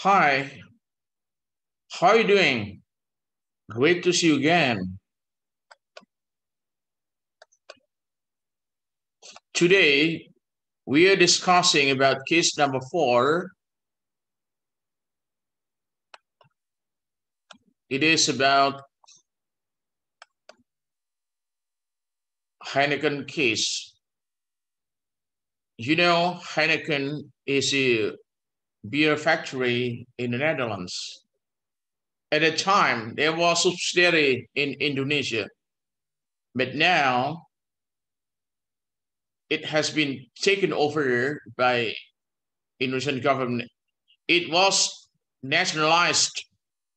Hi, how are you doing? Great to see you again. Today, we are discussing about case number 4. It is about Heineken case. You know, Heineken is a beer factory in the Netherlands. At the time, there was a subsidiary in Indonesia, but now it has been taken over by Indonesian government. It was nationalized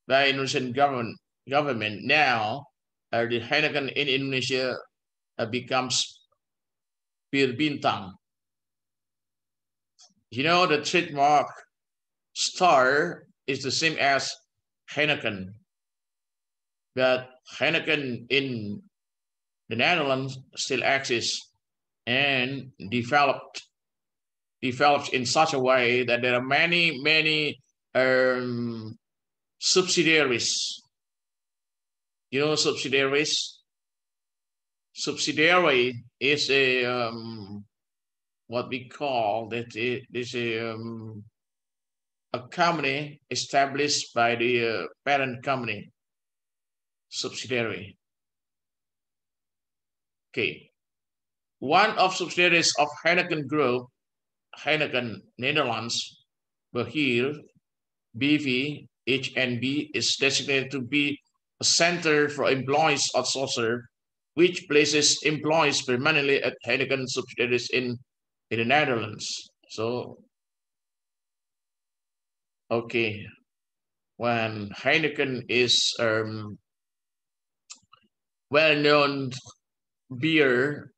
by Indonesian government. Now, the Heineken in Indonesia becomes Bir Bintang. You know, the trademark star is the same as Heineken, but Heineken in the Netherlands still exists and developed in such a way that there are many subsidiaries. You know, subsidiaries. Subsidiary is a what we call that it is a company established by the parent company. Subsidiary. Okay. One of subsidiaries of Heineken Group, Heineken Netherlands, Behir, BV, HNB, is designated to be a center for employees outsourcer, which places employees permanently at Heineken subsidiaries in the Netherlands. So, okay, when Heineken is well-known beer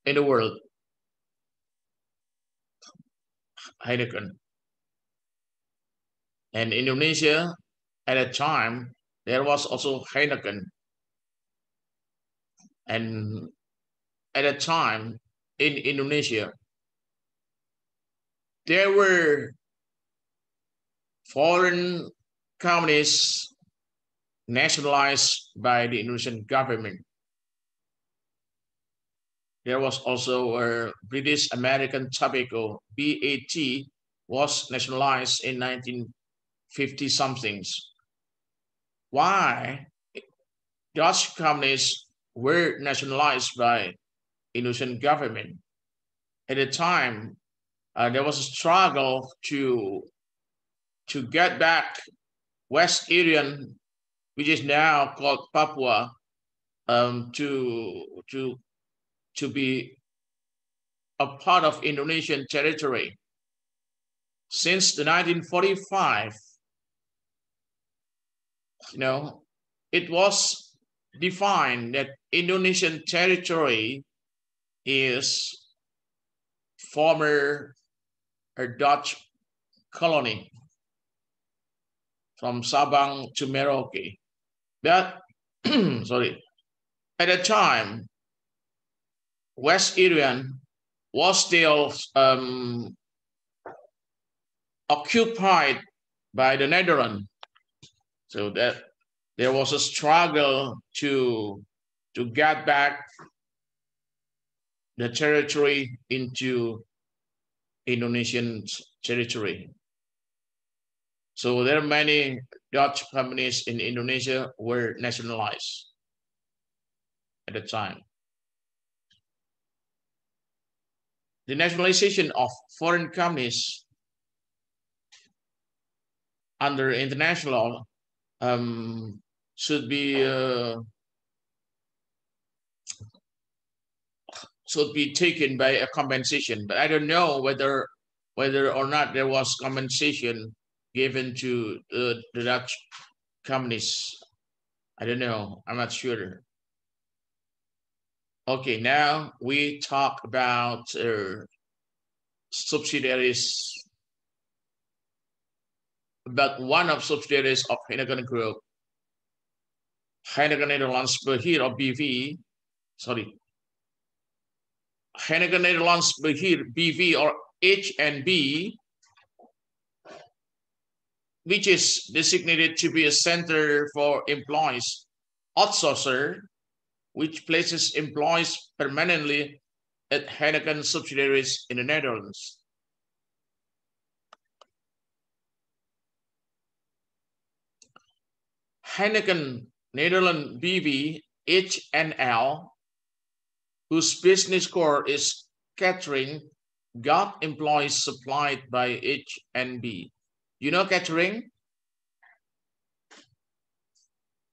in the world, Heineken. And Indonesia, at a time, there was also Heineken. And at a time, in Indonesia, there were foreign companies nationalized by the Indonesian government. There was also a British American Tobacco, BAT, was nationalized in 1950 somethings. Why Dutch companies were nationalized by Indonesian government? At the time, there was a struggle to get back West Irian, which is now called Papua, to be a part of Indonesian territory. Since the 1945, it was defined that Indonesian territory is former Dutch colony from Sabang to Merauke. That, sorry, at the time, West Irian was still occupied by the Netherlands, so that there was a struggle to get back the territory into Indonesian territory. So there are many Dutch companies in Indonesia were nationalized at the time. The nationalization of foreign companies under international should be taken by a compensation, but I don't know whether or not there was compensation given to the Dutch companies. I don't know. I'm not sure. Okay, now we talk about subsidiaries. About one of subsidiaries of Heineken Group, Heineken Netherlands Behir or BV, sorry, Heineken Netherlands Behir BV or HNB which is designated to be a center for employees, outsourcer, which places employees permanently at Heineken subsidiaries in the Netherlands. Heineken Netherlands BV HNL, whose business core is catering, got employees supplied by HNB. You know catering?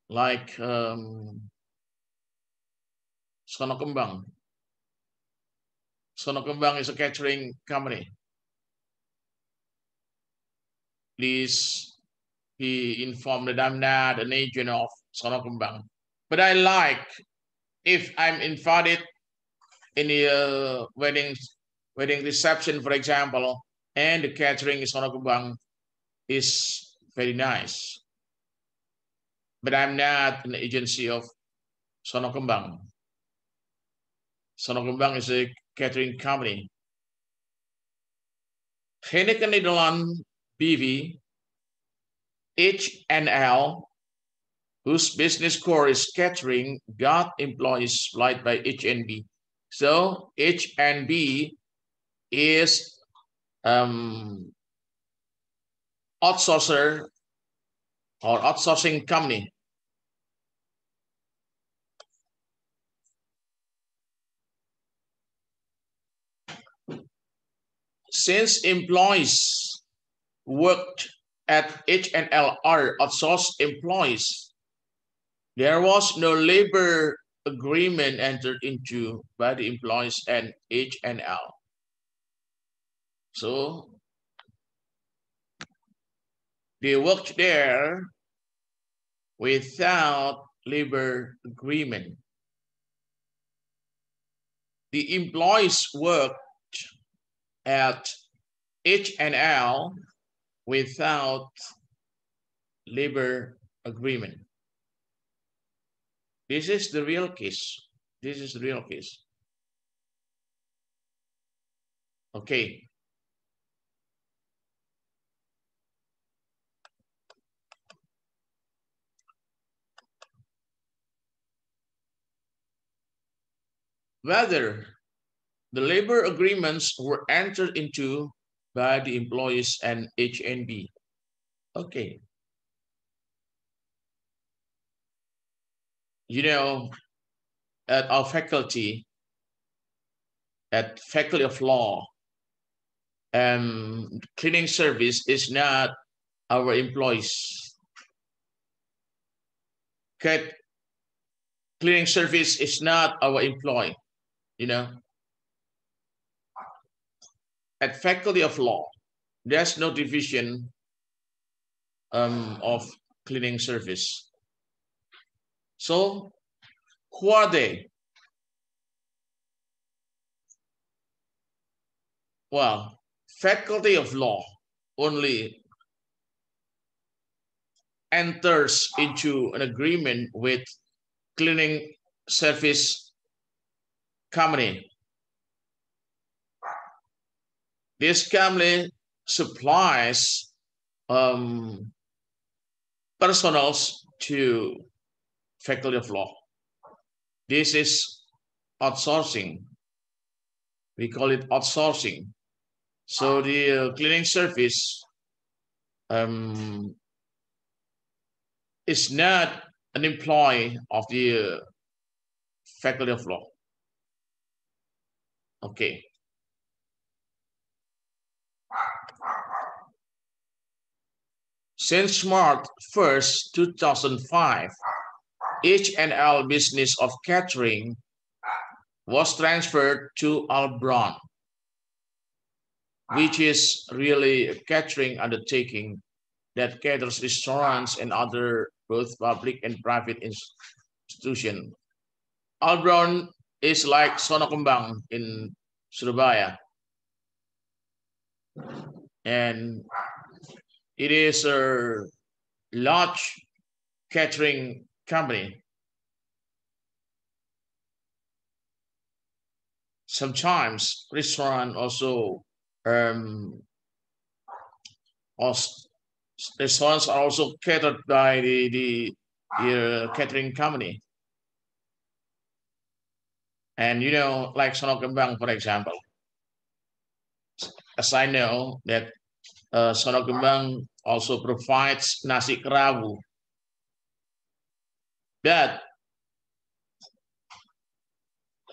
Like Sono Kembang. Sono Kembang is a catering company. Please be informed that I'm not an agent of Sono Kembang. But I like if I'm invited in the wedding reception, for example, and the catering is Sono Kembang is very nice. But I'm not an agency of Sono Kembang. Sono Kembang is a catering company. Heineken Nederland BV HNL, whose business core is catering, got employees supplied by HNB. So HNB is outsourcer or outsourcing company. Since employees worked at HNL are outsourced employees, there was no labor agreement entered into by the employees and HNL. So they worked there without labor agreement. The employees worked at HNL without labor agreement. This is the real case. This is the real case. Okay. Whether the labor agreements were entered into by the employees and HNB. Okay. You know, at our faculty, at Faculty of Law, cleaning service is not our employees. Okay. Cleaning service is not our employee, you know. At Faculty of Law, there's no division of cleaning service. So who are they? Well, Faculty of Law only enters into an agreement with cleaning service company. This company supplies personals to Faculty of Law. This is outsourcing. We call it outsourcing. So the cleaning service is not an employee of the Faculty of Law. Okay. Since March 1st, 2005, HNL business of catering was transferred to Albron, which is really a catering undertaking that caters restaurants and other both public and private institutions. Albron is like Sono Kembang in Surabaya. And it is a large catering company. Sometimes restaurant also host restaurants are also catered by the catering company. And you know, like Sono Kembang, for example, as I know that Sono Kembang also provides nasi kerabu. But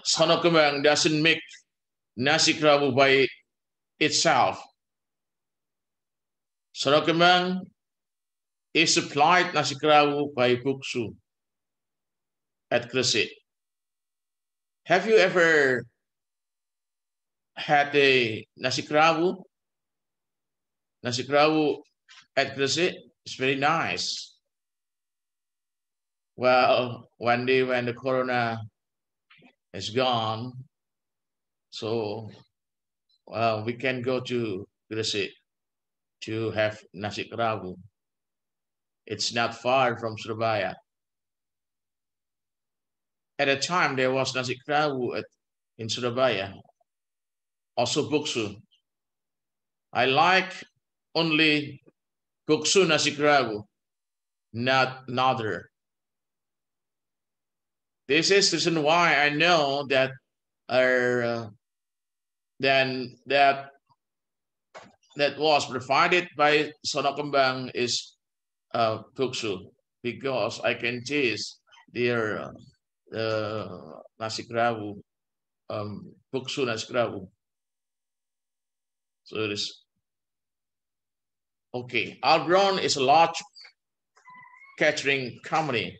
Sono Kembang doesn't make nasi kerabu by itself. Sono Kembang is supplied nasi kerabu by Buksu at Gresik. Have you ever had a nasi kerabu? Nasi kerabu at Gresik is very nice. Well, one day when the corona is gone, so we can go to Gresik to have nasi kerabu. It's not far from Surabaya. At the time, there was nasi kerabu in Surabaya, also Buksu. I like only Buksu nasi kerabu, not another. This is the reason why I know that that was provided by Sono Kembang is Buksu, because I can taste their nasi kerabu, Buksu nasi kerabu. So it is okay. Albron is a large catering company.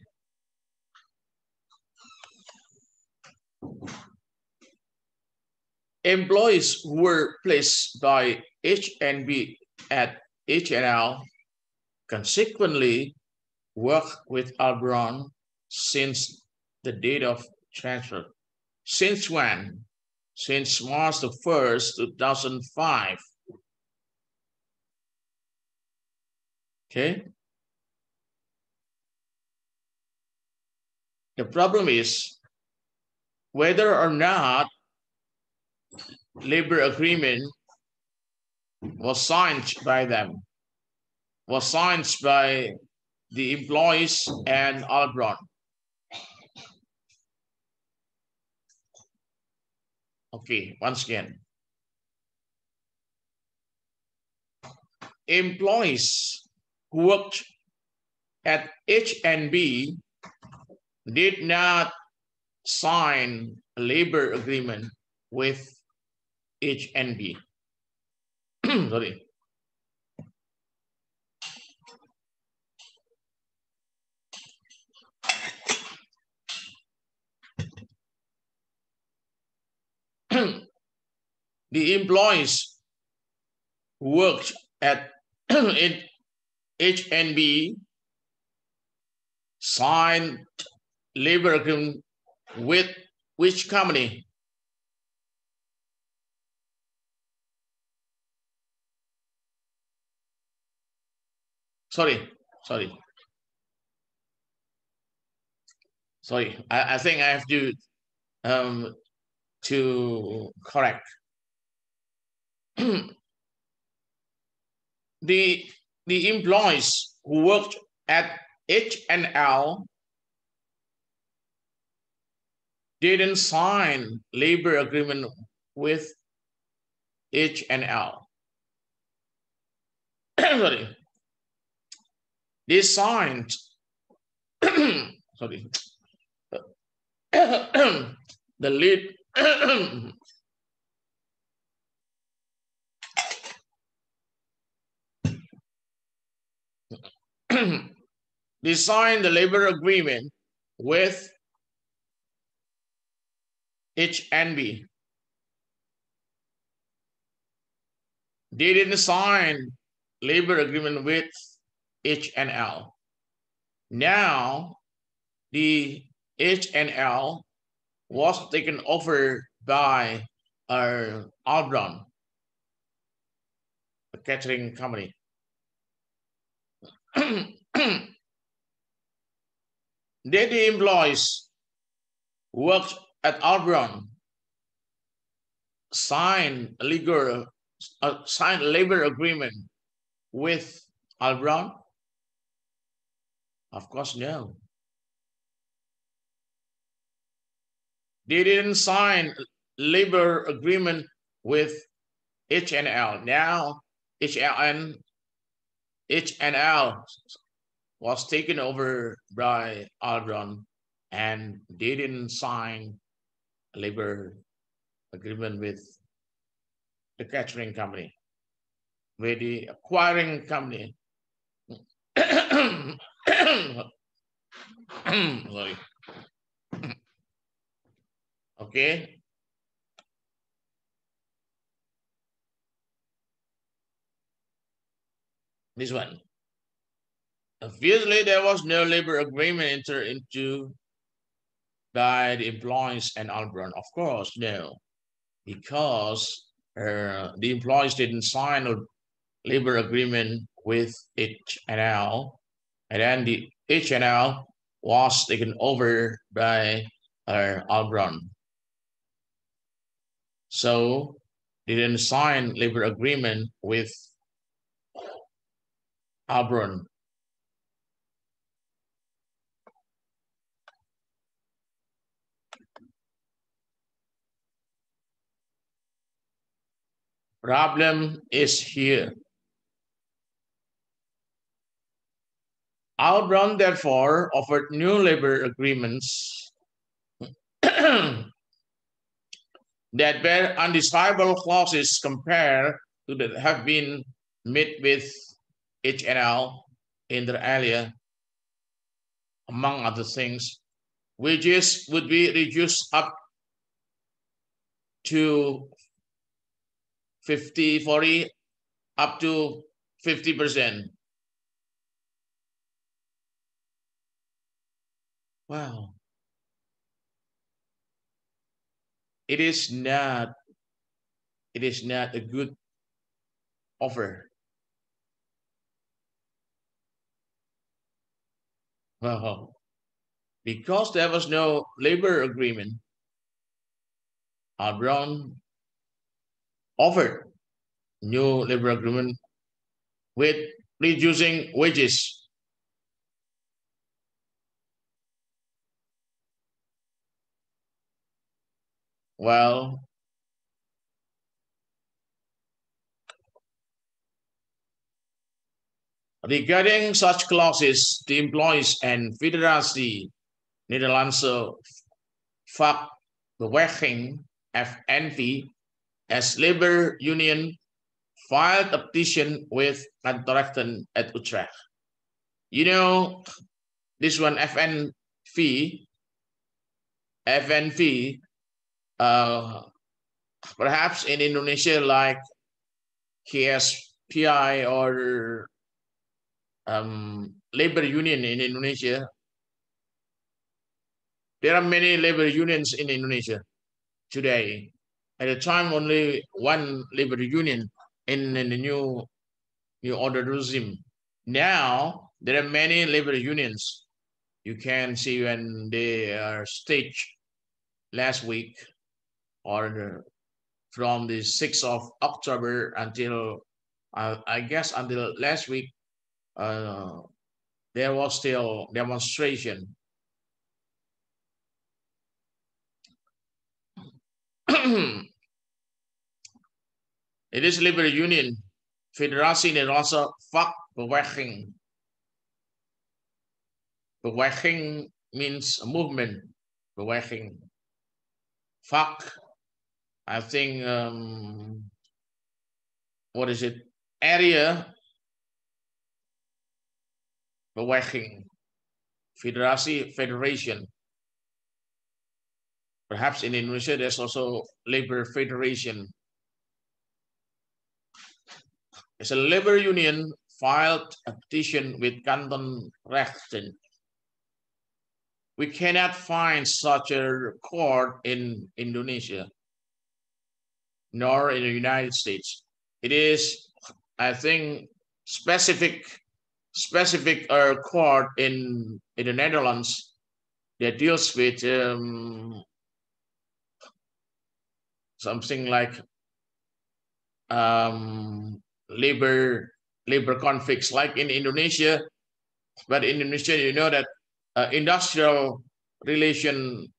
Employees who were placed by H&B at H&L consequently work with Albron since the date of transfer. Since when? Since March the 1st, 2005. Okay. The problem is whether or not labor agreement was signed by them, was signed by the employees and Albron. Okay, once again. Employees who worked at H&B did not sign a labor agreement with H&B. Sorry. The employees who worked at H&B signed labor agreement with which company? Sorry. I think I have to correct. the employees who worked at H&L didn't sign labor agreement with H&L. Sorry. They signed sorry. The lead they signed the labor agreement with H&B. They didn't sign labor agreement with H&L. Now, the H&L was taken over by our Albron, a catering company. Did the employees who worked at Albron sign a labor agreement with Albron? Of course, no. They didn't sign labor agreement with H&L. Now H&L was taken over by Albron, and they didn't sign a labor agreement with the catering company, with the acquiring company. Sorry. Okay. This one. Obviously, there was no labor agreement entered into by the employees and Albron. Of course, no, because the employees didn't sign a labor agreement with H&L, and then the H&L was taken over by Albron. So they didn't sign labor agreement with Albron. Problem is here. Albron therefore offered new labor agreements that bear undesirable clauses compared to that have been made with H&L inter alia. Among other things, wages would be reduced up to 40, up to 50%. Wow. It is not a good offer. Wow. Because there was no labor agreement, Brown offered new labor agreement with reducing wages. Well, regarding such clauses, the employees and Federasi Nederlandse Vakbeweging FNV as labor union filed a petition with Kantorrechten at Utrecht. You know, this one FNV, perhaps in Indonesia like KSPI or labor union in Indonesia. There are many labor unions in Indonesia today. At the time, only one labor union in the new order regime. Now, there are many labor unions. You can see when they are staged last week or from the 6th of October until, I guess, until last week, there was still demonstration. It is labor union, Federasi Nederlandse Vakbeweging. Beweging means a movement. Beweging. Vak, I think, what is it? Area. Beweging. Federasi, federation. Perhaps in Indonesia, there's also labor federation. It's a labor union filed a petition with Kantorrechten. We cannot find such a court in Indonesia, nor in the United States. It is, I think, specific court in the Netherlands that deals with something like labor labor conflicts like in Indonesia. But in Indonesia, you know that industrial relation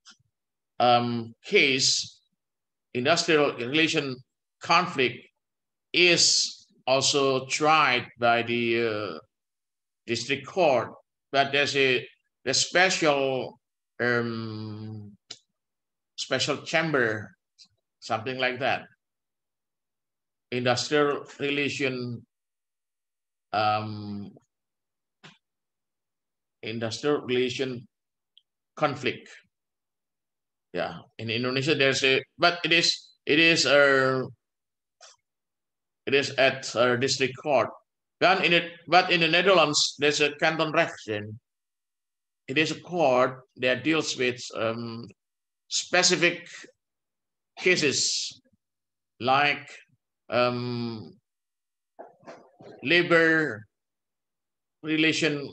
industrial relation conflict is also tried by the district court, but there's a special special chamber, something like that. Industrial relation conflict. Yeah, in Indonesia there's a, but it is at district court. But in the Netherlands there's a canton rechten. It is a court that deals with specific cases like labor relation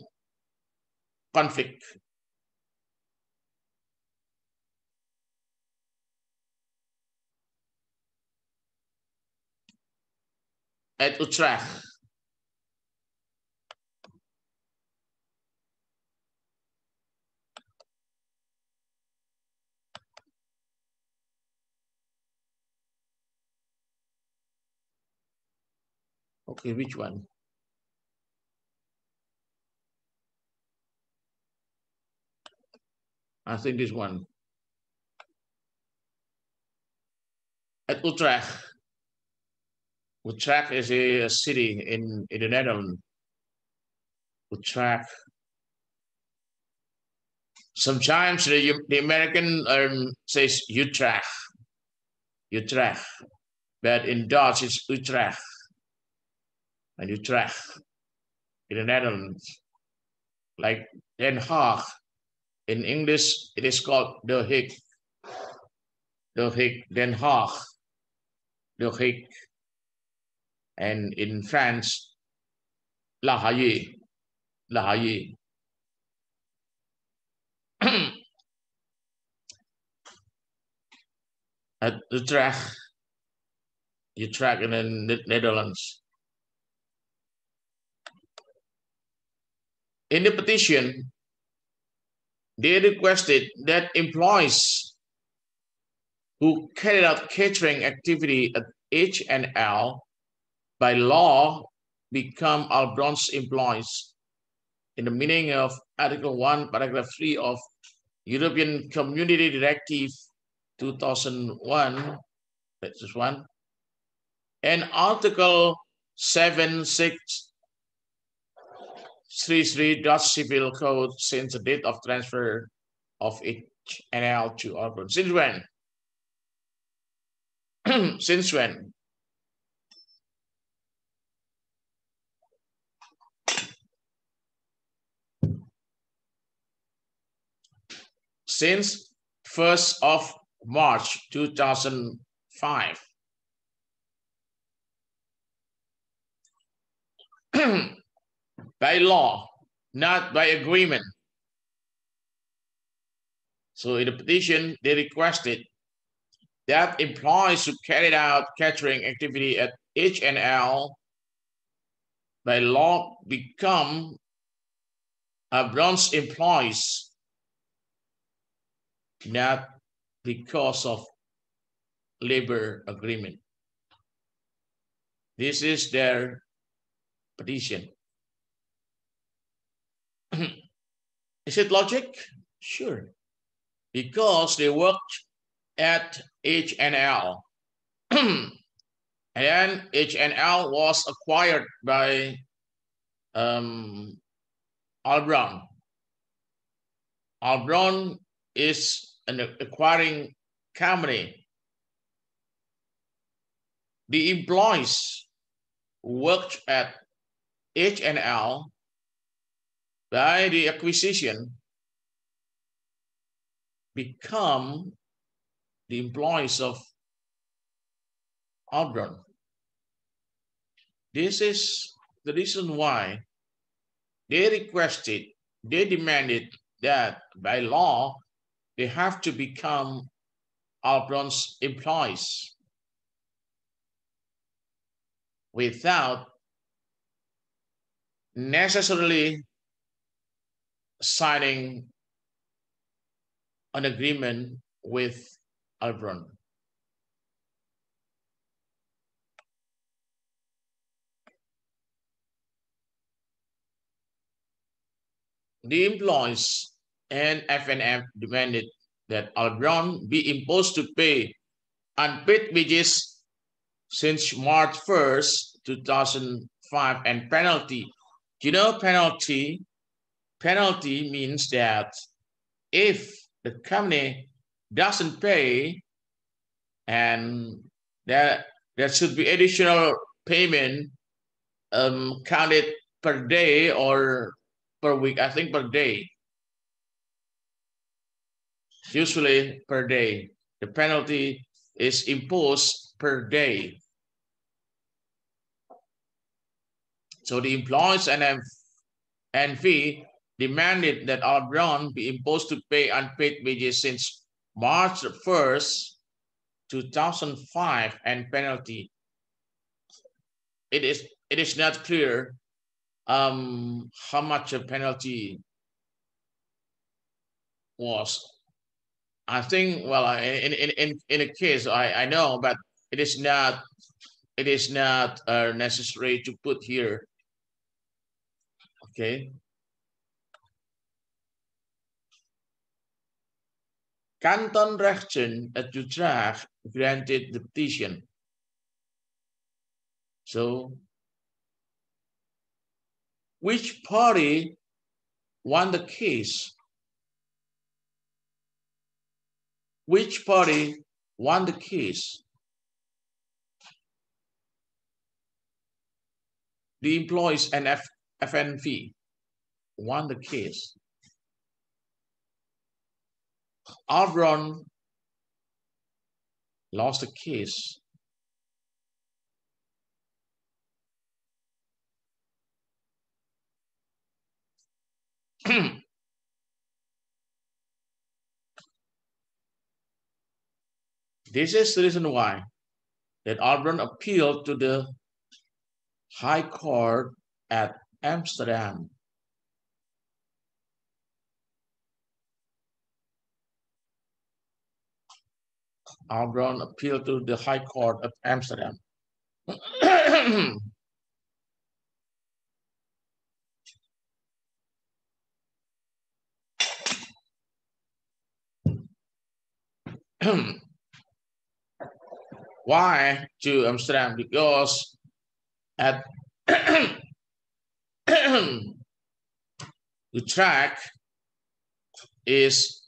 conflict. At Utrecht. Okay, which one? I think this one. At Utrecht. Utrecht is a city in the Netherlands. Utrecht. Sometimes the American says Utrecht. Utrecht. But in Dutch it's Utrecht. And Utrecht in the Netherlands. Like Den Haag. In English, it is called The Hague. The Hague, Den Haag. The Hague. And in France, La Haye. La Haye. At Utrecht in the Netherlands. In the petition, they requested that employees who carried out catering activity at H&L by law become Albron's employees in the meaning of Article 1, Paragraph 3 of European Community Directive 2001, that's just one, and Article 7633 Dutch Civil Code since the date of transfer of H&L to Albron. Since when? Since when? Since 1st of March 2005. By law, not by agreement. So in the petition, they requested that employees who carried out catering activity at H&L by law become Albron's employees, not because of labor agreement. This is their petition. Is it logic? Sure. Because they worked at H&L. And then H&L was acquired by Albron. Albron is an acquiring company. The employees who worked at H&L by the acquisition become the employees of Albron. This is the reason why they requested, they demanded that by law, they have to become Albron's employees. Without necessarily signing an agreement with Albron. The employees and FNF demanded that Albron be imposed to pay unpaid wages since March 1st, 2005, and penalty. You know, penalty means that if the company doesn't pay, and there should be additional payment counted per day or per week. I think per day. Usually per day. The penalty is imposed per day. So the employees and fee demanded that Albron be imposed to pay unpaid wages since March 1st, 2005, and penalty. It is not clear how much a penalty was. I think, well, in a case I know, but it is not necessary to put here. Okay. Kantonrechten at Utrecht granted the petition. So, which party won the case? Which party won the case? The employees and FNV won the case. Albron lost the case. This is the reason why that Albron appealed to the High Court at Amsterdam. Albron appealed to the High Court of Amsterdam. Why to Amsterdam? Because at the track is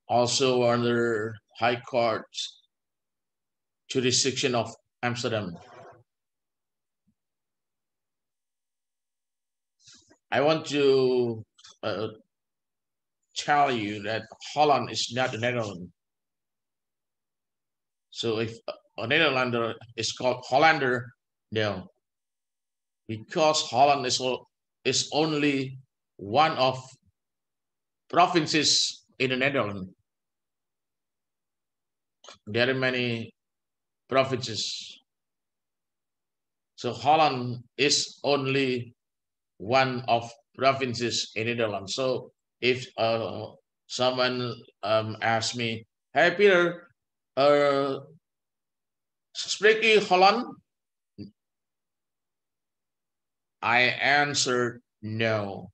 also under High Court jurisdiction of Amsterdam. I want to tell you that Holland is not the Netherlands. So if a Netherlander is called Hollander, no, because Holland is only one of provinces in the Netherlands. There are many provinces. So Holland is only one of provinces in Netherlands. So if someone asks me, "Hey Peter, spreek je Holland?" I answered no.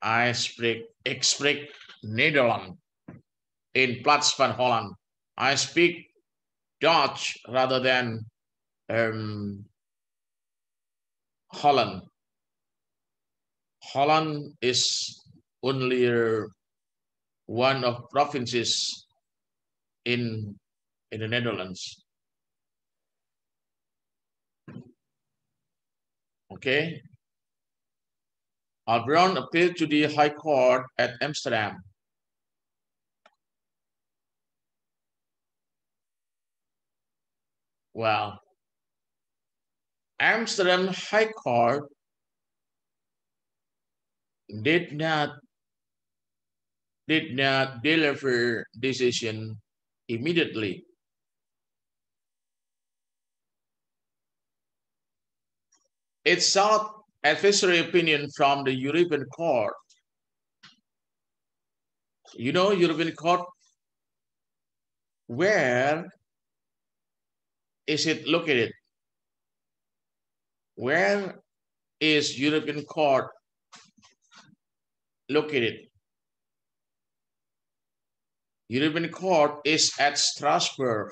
Ik spreek Nederland in plaats van Holland. I speak Dutch rather than Holland. Holland is only one of provinces in the Netherlands. Okay. Albron appealed to the High Court at Amsterdam. Well, Amsterdam High Court did not deliver decision immediately. It sought advisory opinion from the European Court. You know, European Court, where is it located? Where is European Court located? European Court is at Strasbourg.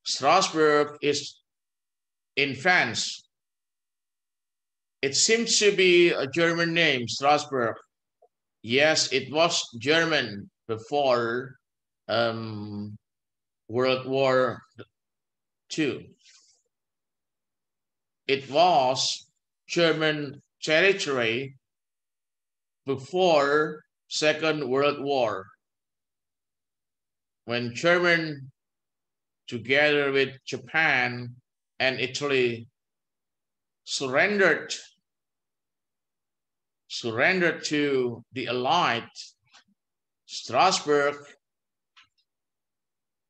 Strasbourg is in France. It seems to be a German name, Strasbourg. Yes, it was German before World War II. It was German territory before Second World War, when German, together with Japan and Italy, surrendered to the Allied. Strasbourg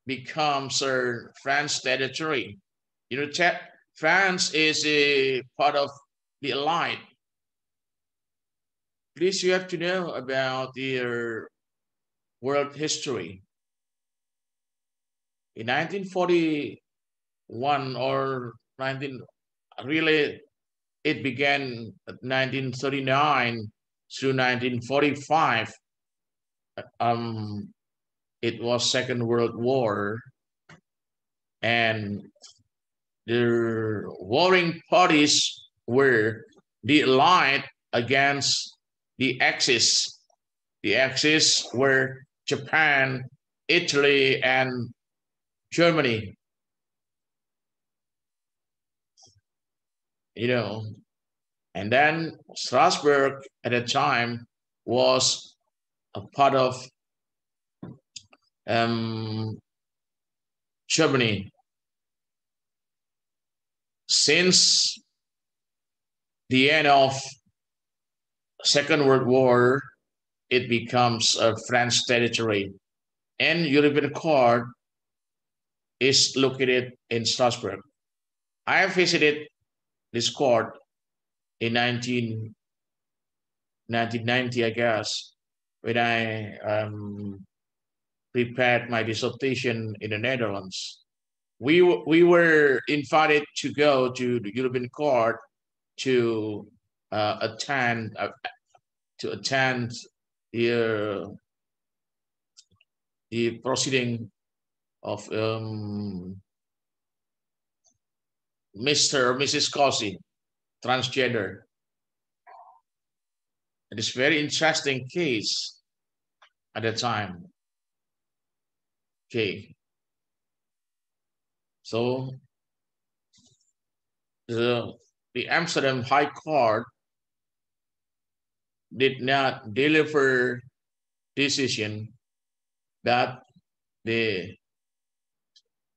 becomes a France territory. You know, France is a part of the Allied. Please, you have to know about their world history. In 1941 or 19, really, it began at 1939 through 1945. It was Second World War, and the warring parties were the Allied against the Axis. The Axis were Japan, Italy, and Germany. You know, and then Strasbourg at the time was a part of Germany. Since the end of Second World War, it becomes a French territory, and European Court is located in Strasbourg. I have visited this court in 1990, I guess, when I prepared my dissertation in the Netherlands. We were invited to go to the European Court to attend the proceeding of Mr. or Mrs. Cosi, transgender. It is a very interesting case at the time. Okay. So the Amsterdam High Court did not deliver decision that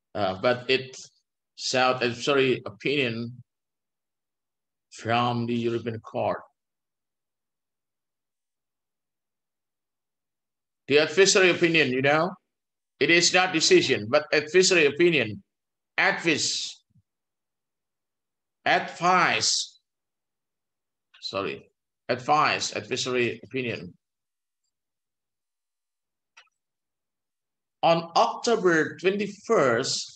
but it sought advisory opinion from the European Court. The advisory opinion, you know, it is not decision, but advisory opinion. Advice, advisory opinion. On October 21st,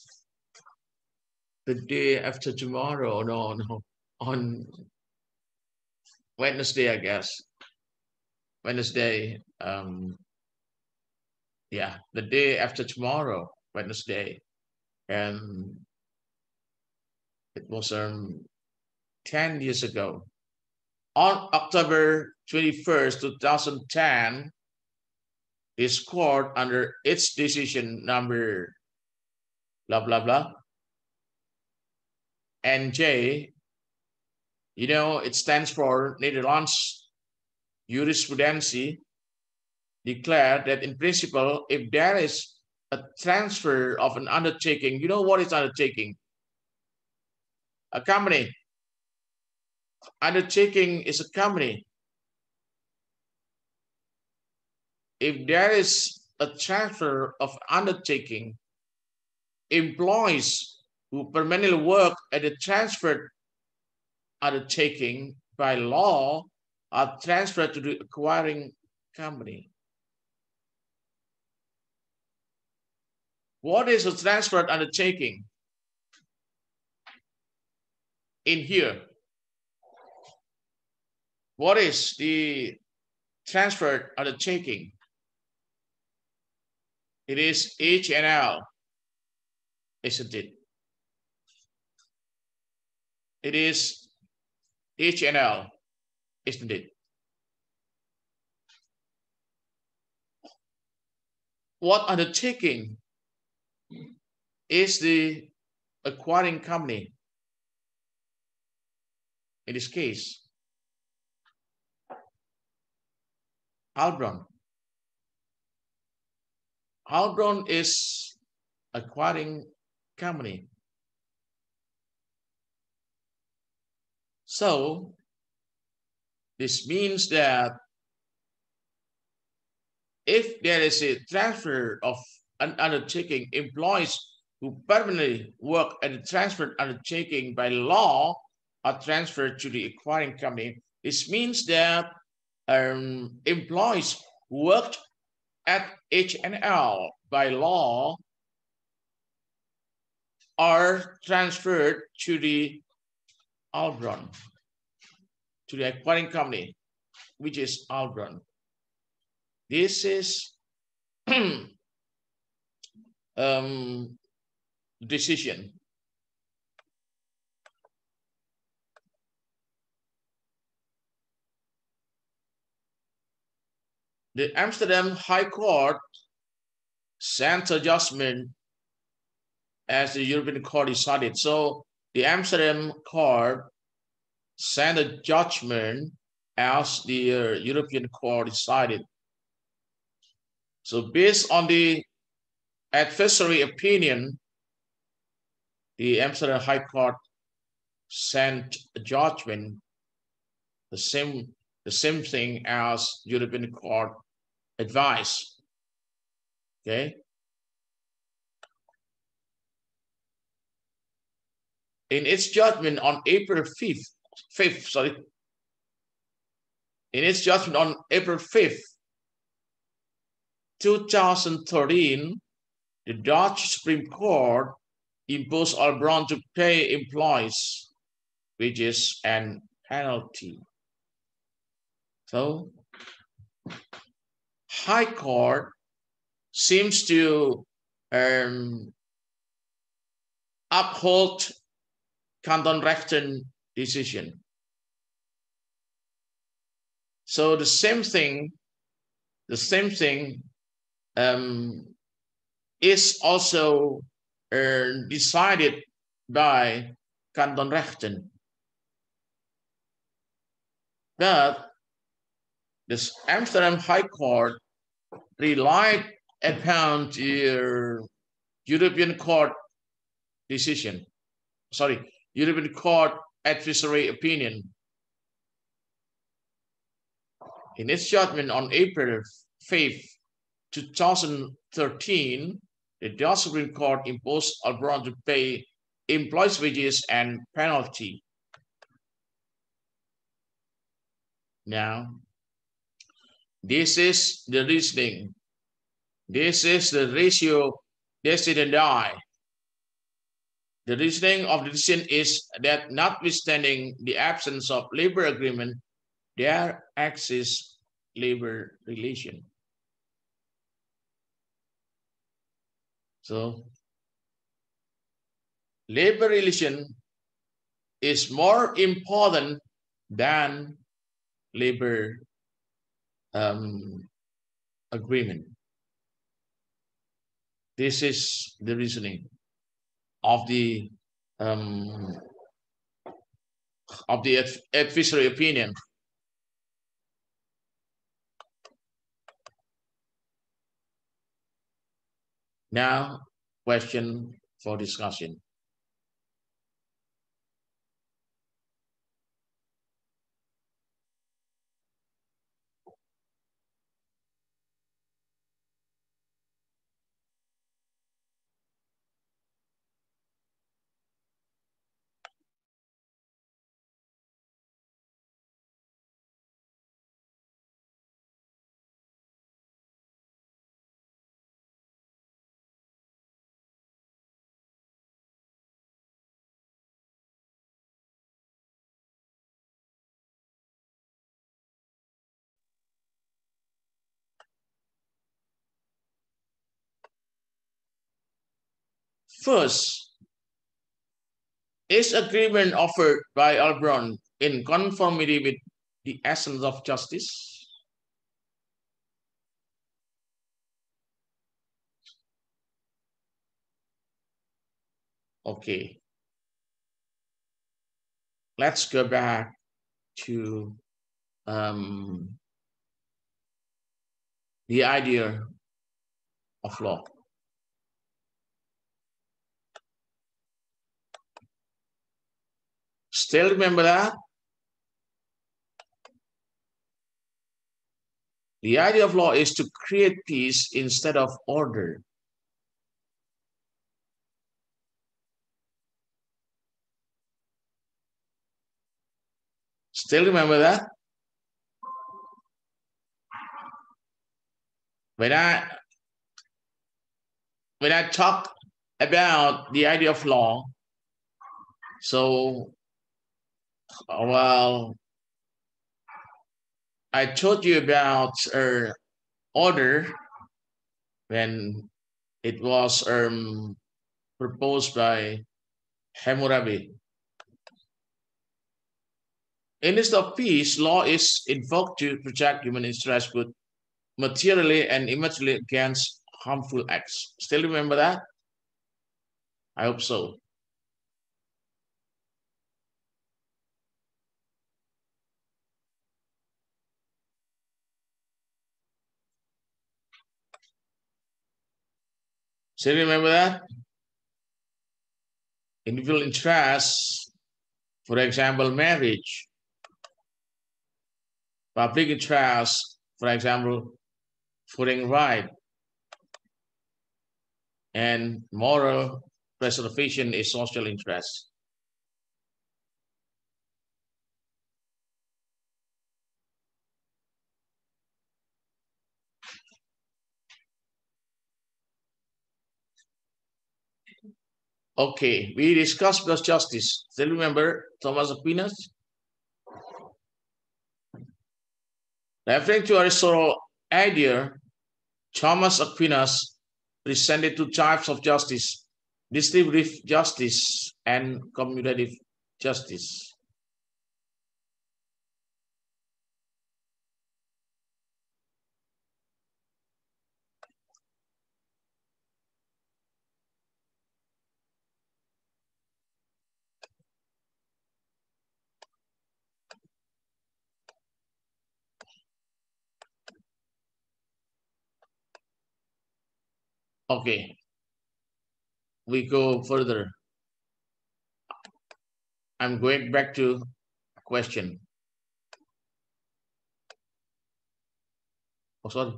the day after tomorrow, no, on Wednesday, I guess. Wednesday, yeah, the day after tomorrow, Wednesday. And it was 10 years ago. On October 21st, 2010, this court, under its decision number blah, blah, blah, NJ, you know, it stands for Netherlands Jurisprudence, declared that in principle, if there is a transfer of an undertaking, you know what is undertaking? A company. Undertaking is a company. If there is a transfer of undertaking, employees who permanently work at the transferred undertaking by law are transferred to the acquiring company. What is a transferred undertaking? In here, what is the transferred undertaking? It is H&L, isn't it? It is H&L, isn't it? What undertaking is the acquiring company? In this case, Albron. Albron is acquiring company. So this means that if there is a transfer of an undertaking, employees who permanently work at the transferred undertaking by law are transferred to the acquiring company. This means that employees who worked at H&L by law are transferred to the Albron, to the acquiring company, which is Albron. This is decision. The Amsterdam High Court sent a judgment as the European Court decided. So the Amsterdam Court sent a judgment as the European Court decided. So based on the adversary opinion, the Amsterdam High Court sent a judgment, the same thing as European Court advice. Okay. In its judgment on April 5th, in its judgment on April 5th, 2013, the Dutch Supreme Court imposed Albron to pay employees wages and penalty. So, High Court seems to uphold Kantonrechten decision. So the same thing is also decided by Kantonrechten. But this Amsterdam High Court relied upon the European Court decision. European Court advisory opinion. In its judgment on April 5th, 2013, the Dutch Supreme Court imposed Albron to pay employees' wages and penalty. Now, this is the reasoning. This is the ratio decidendi. The reasoning of the decision is that notwithstanding the absence of labor agreement, there exists labor relation. So, labor relation is more important than labor agreement. This is the reasoning of the advisory opinion. Now, question for discussion. First, is agreement offered by Albron in conformity with the essence of justice? Okay. Let's go back to the idea of law. Still remember that? The idea of law is to create peace instead of order. Still remember that? When I talk about the idea of law, so well, I told you about order when it was proposed by Hammurabi. In this of peace, law is invoked to protect human interests both materially and immaterially against harmful acts. Still remember that? I hope so. Still remember that? Individual interests, for example, marriage. Public interest, for example, voting right. And moral preservation is social interest. Okay, we discussed just justice. Still remember Thomas Aquinas? Referring to Aristotle's idea, Thomas Aquinas presented two types of justice: distributive justice and commutative justice. Okay, we go further. I'm going back to a question. Oh, sorry.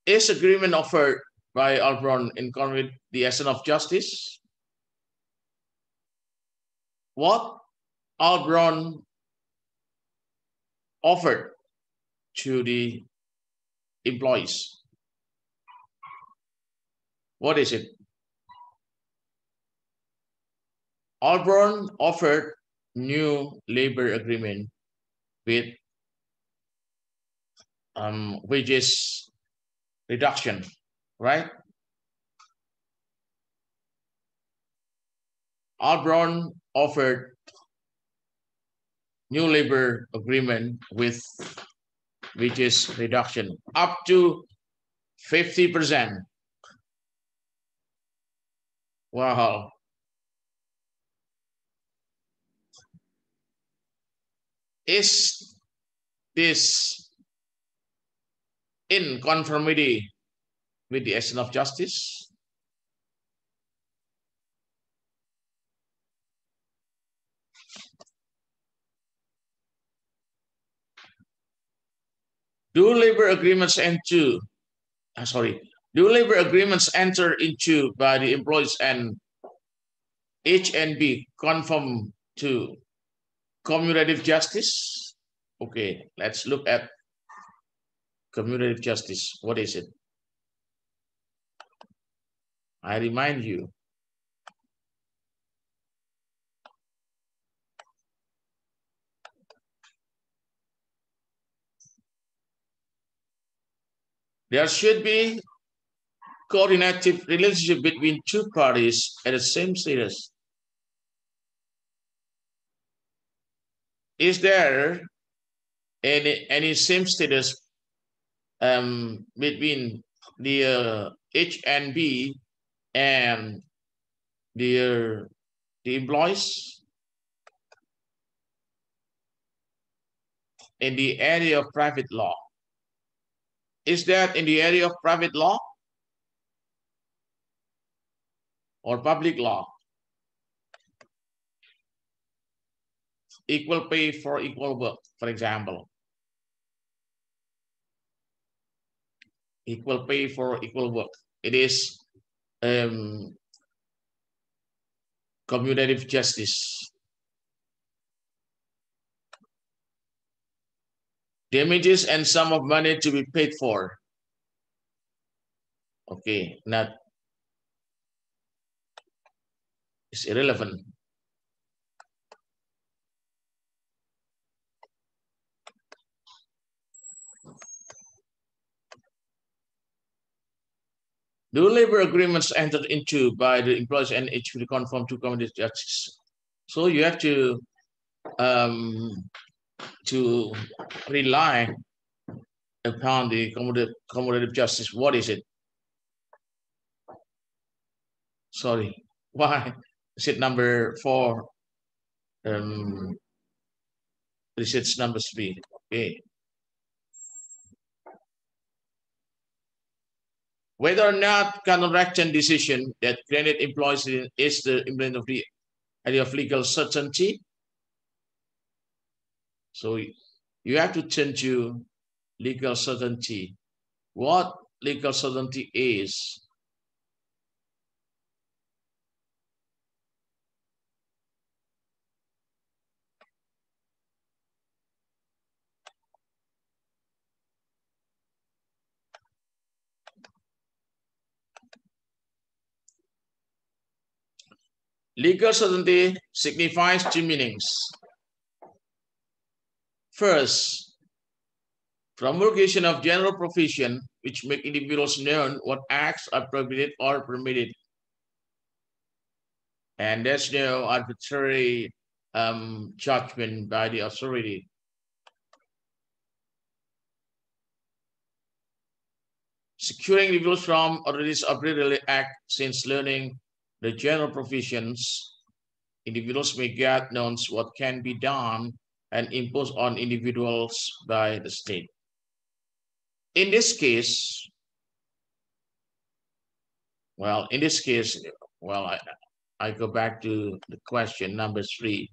Is agreement offered by Albron in conformity with the essence of justice? What Albron offered to the employees? What is it? Albron offered new labor agreement with wages reduction, right? Albron offered new labor agreement with wages reduction up to 50%. Wow. Is this in conformity with the essence of justice? Do labor agreements enter? Do labor agreements enter into by the employees and H&B conform to commutative justice? Okay, let's look at commutative justice. What is it? I remind you. There should be coordinative relationship between two parties at the same status. Is there any same status between the H and B and the employees in the area of private law? Is that in the area of private law or public law? Equal pay for equal work, for example. Equal pay for equal work. It is commutative justice. Damages and sum of money to be paid for. Okay, not, it's irrelevant. Do labor agreements entered into by the employees and each will conform to commutative justice? So you have to rely upon the commutative justice. What is it? Sorry, why is it number 4? It's number 3. Okay. Whether or not counter-action decision that granted employees is the implement of the idea of legal certainty. So you have to turn to legal certainty. What legal certainty is? Legal certainty signifies two meanings. First, promulgation of general provision which make individuals known what acts are prohibited or permitted. And there's no arbitrary judgment by the authority. Securing individuals from authorities arbitrarily act, since learning the general provisions, individuals may get known what can be done and imposed on individuals by the state. In this case, I go back to the question number 3.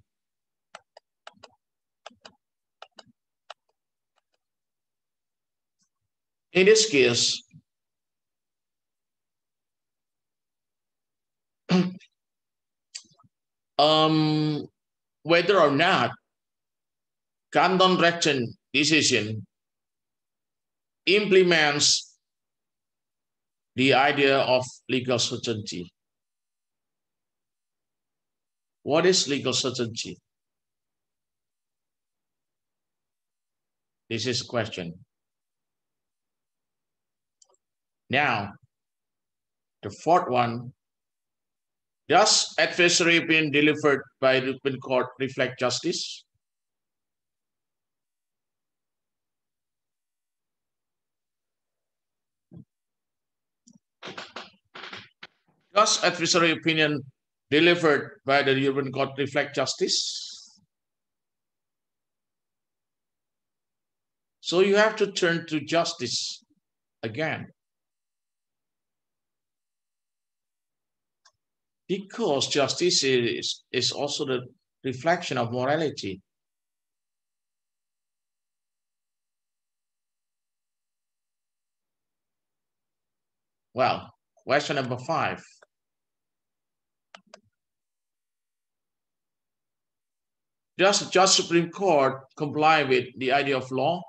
In this case, whether or not counter-action decision implements the idea of legal certainty. What is legal certainty? This is a question. Now, the 4th one, does adversary opinion delivered by the open court reflect justice? Does adversary opinion delivered by the European Court reflect justice? So you have to turn to justice again. Because justice is also the reflection of morality. Well, question number 5. Does the Judge Supreme Court comply with the idea of law?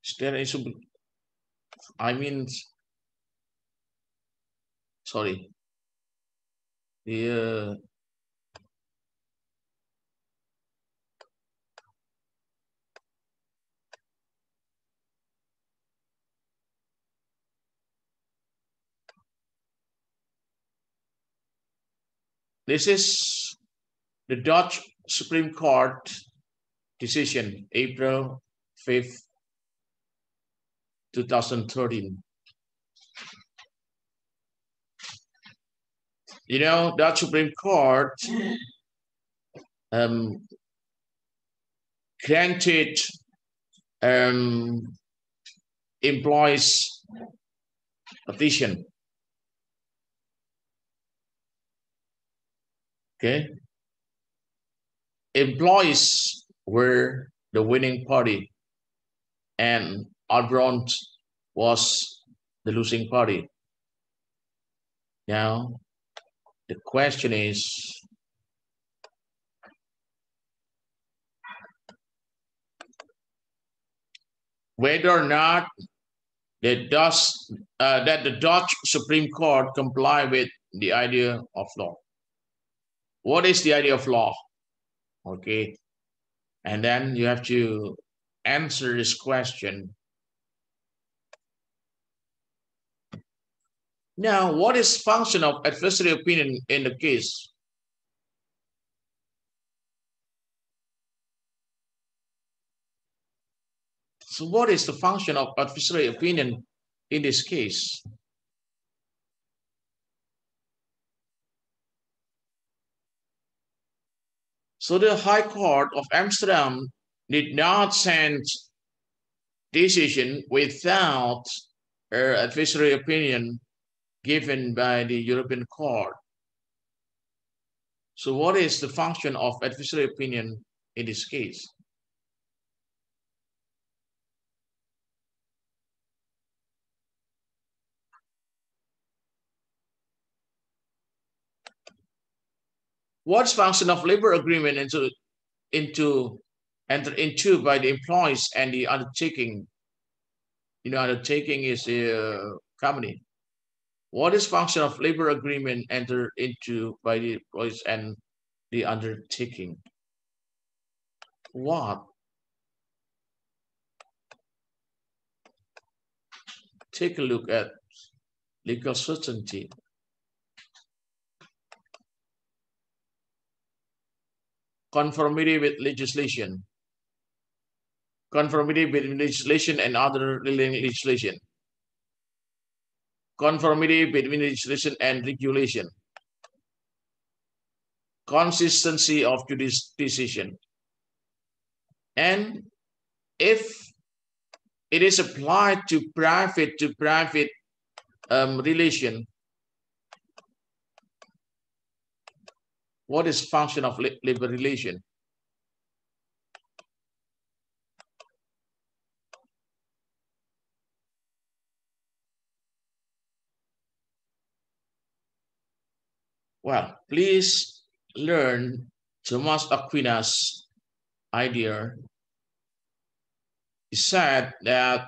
Is there a, sorry, the This is the Dutch Supreme Court decision, April 5th, 2013. You know, Dutch Supreme Court granted employees petition. Okay. Employees were the winning party and Albron was the losing party. Now, the question is, whether or not that the Dutch Supreme Court comply with the idea of law. What is the idea of law? Okay. And then you have to answer this question. Now, what is function of advisory opinion in the case? So what is the function of advisory opinion in this case? So the High Court of Amsterdam did not send decision without advisory opinion given by the European Court. So what is the function of advisory opinion in this case? What's function of labor agreement entered into by the employees and the undertaking? You know, undertaking is a company. What is function of labor agreement entered into by the employees and the undertaking? What? Take a look at legal certainty. Conformity with legislation. Conformity with legislation and other legislation. Conformity between legislation and regulation. Consistency of decision. And if it is applied to private relation, what is function of labor relation? Well, please learn Thomas Aquinas' idea. He said that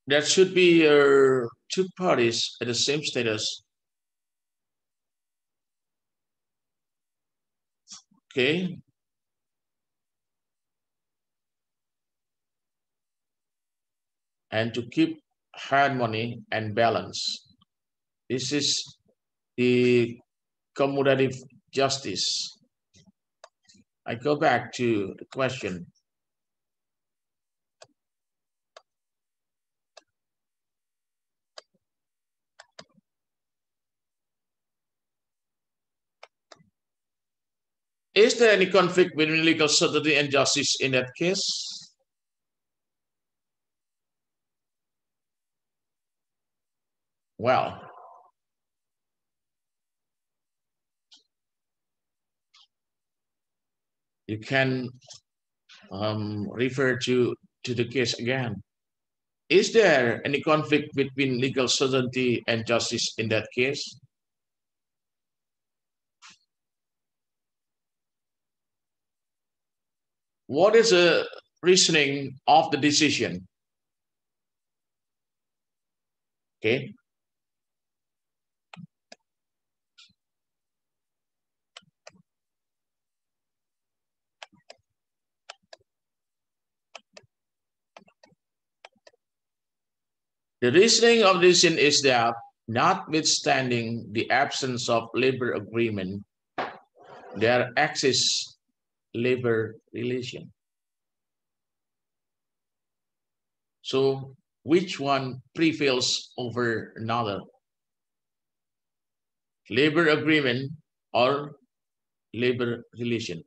there should be two parties at the same status. Okay. And to keep harmony and balance. This is the commutative justice. I go back to the question. Is there any conflict between legal certainty and justice in that case? Well, you can refer to the case again. Is there any conflict between legal certainty and justice in that case? What is the reasoning of the decision? Okay. The reasoning of the decision is that notwithstanding the absence of labor agreement, there exists labor relation. So which one prevails over another? Labor agreement or labor relation?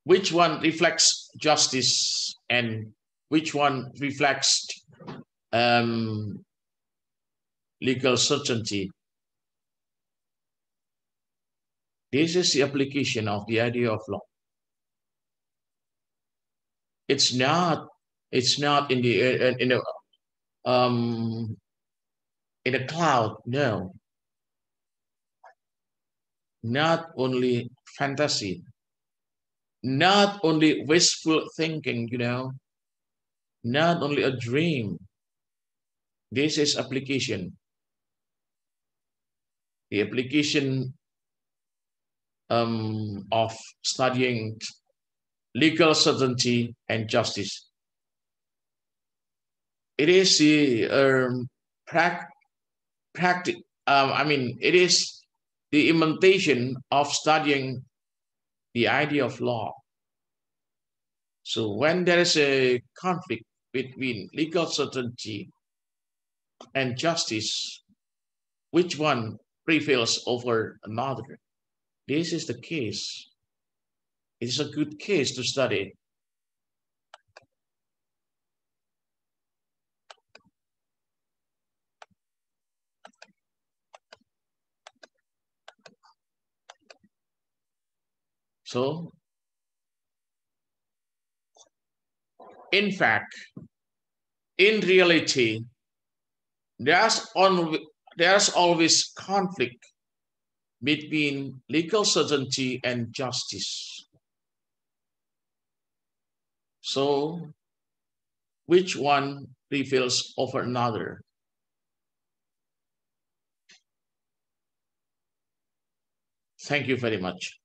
Which one reflects justice and which one reflects legal certainty? This is the application of the idea of law. It's not in the in a cloud. No, not only fantasy, not only wishful thinking. Not only a dream. This is application. The application of studying legal certainty and justice. It is the it is the implementation of studying the idea of law. So when there is a conflict between legal certainty and justice, which one prevails over another? This is the case. It is a good case to study. So, in fact, in reality, there's always conflict between legal certainty and justice. So, which one prevails over another? Thank you very much.